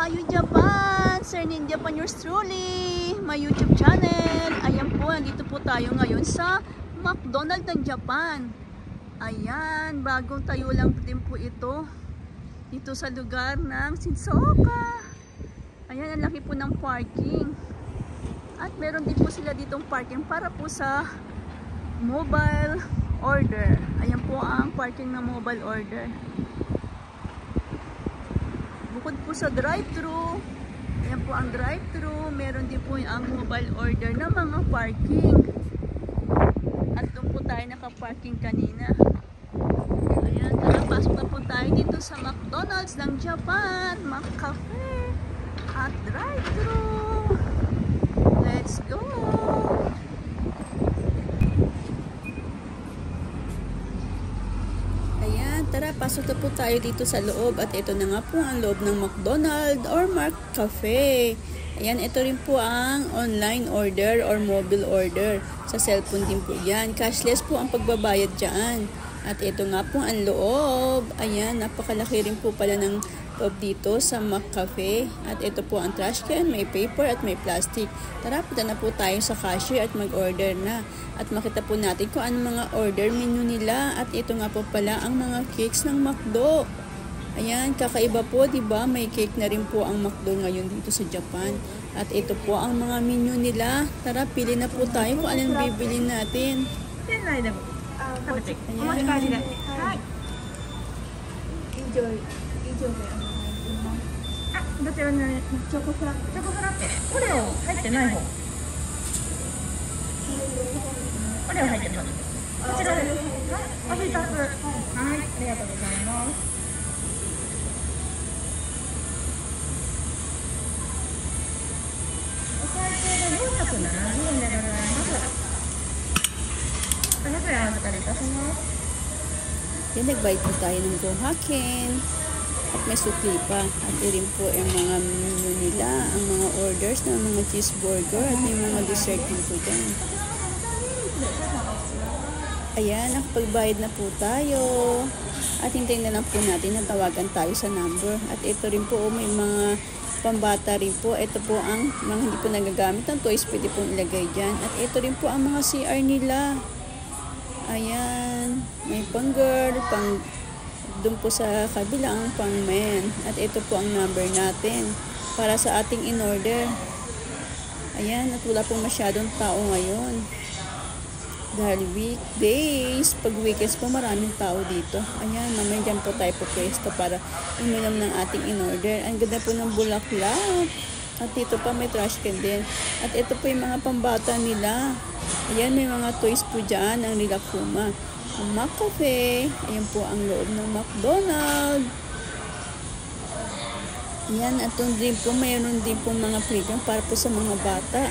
tayo Japan. Sir Ninja Japan, yours truly, my YouTube channel. Ayan po, nandito po tayo ngayon sa McDonald's ng Japan. Ayan, bagong tayo lang din po ito. Dito sa lugar ng Shizuoka. Ayan, ang laki po ng parking. At meron din po sila ditong parking para po sa mobile order. Ayan po ang parking ng mobile order. Bukod po sa drive-thru, ayan po ang drive-thru, meron din po ang mobile order ng mga parking. At doon po tayo nakaparking kanina. Ayan, pasok na po tayo dito sa McDonald's ng Japan, McCafe at drive-thru. Let's go! Tara, pasok na po tayo dito sa loob at ito na nga po ang loob ng McDonald's or McCafe. Ayan, ito rin po ang online order or mobile order. Sa cellphone din po yan. Cashless po ang pagbabayad dyan. At ito nga po ang loob. Ayan, napakalaki rin po pala ng loob dito sa McCafe. At ito po ang trash can, may paper at may plastic. Tara, punta na po tayo sa cashier at mag-order na. At makita po natin kung ano mga order menu nila. At ito nga po pala ang mga cakes ng McDo. Ayan, kakaiba po, diba? May cake na rin po ang McDo ngayon dito sa Japan. At ito po ang mga menu nila. Tara, pili na po tayo kung anong bibili natin. Ayan. Enjoy. どちらにチョコフラッペ。オレオ入ってない方。オレオ入ってます。こちらです。お一つ。はい、ありがとうございます。お会計で470円でございます。500円お預かりいたします。Yan, nagbayad po tayo ng buhakin. At may sukli pa. At rin po yung mga menu nila, ang mga orders ng mga cheeseburger at yung mga dessert din po dyan. Ayan, nakapagbayad na po tayo. At hintayin na lang po natin na tawagan tayo sa number. At ito rin po, may mga pambata rin po. Ito po ang mga hindi po nagagamit ng toys, pwede pong ilagay dyan. At ito rin po ang mga CR nila. Ayan, may pang girl, pang doon po sa kabilang pang men. At ito po ang number natin para sa ating in-order. Ayan, at wala pong masyadong tao ngayon. Dahil weekdays, pag weekends po maraming tao dito. Ayan, mamaya dyan po tayo po pwesto para uminom ng ating in-order. Ang ganda po ng bulaklak. At dito pa may trash can din. At ito po yung mga pambata nila. Ayan, may mga toys po dyan, ang Rilakkuma. Ang McCafe, ayan po ang loob ng McDonald's. Ayan, at doon din po, mayroon din po mga playground para po sa mga bata.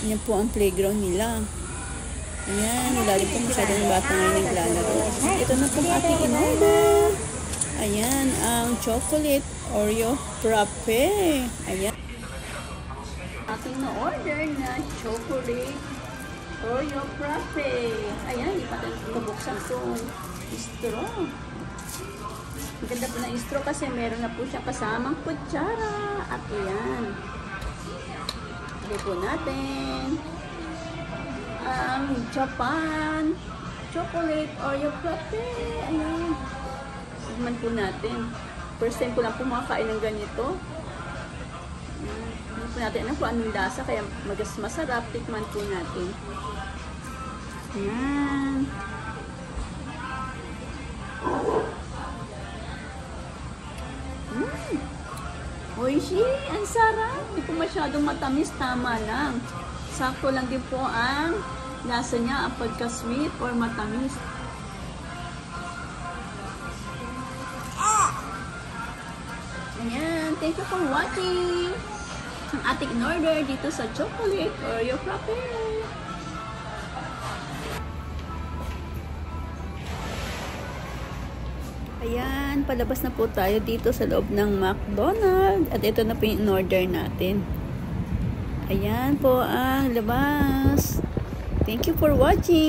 Ayan po ang playground nila. Ayan, wala din po masyadong bata ngayon naglalaro. Ito na po ating in-order. Ayan, ang chocolate Oreo frappe. Ayan. Ating na-order na chocolate Oreo frappe. Ayan, hindi pa nabuksan itong straw. Ang ganda po ng straw kasi meron na po siya kasamang kutsara. At ayan. Ito po natin ang Japan chocolate Oreo frappe. Ayan. Tignan po natin. First time ko lang po makakain ng ganito. Hindi po natin alam kung anong lasa, kaya masarap. Tikman po natin. Ayan. Oishi! Ang sarap! Hindi po masyadong matamis. Tama lang. Sakto lang din po ang lasa niya, ang pagka-sweet or matamis. Ayan, thank you for watching ang ating in-order dito sa chocolate Oreo frappe. Ayan, palabas na po tayo dito sa loob ng McDonald's at ito na po yung in-order natin. Ayan po ang labas. Thank you for watching.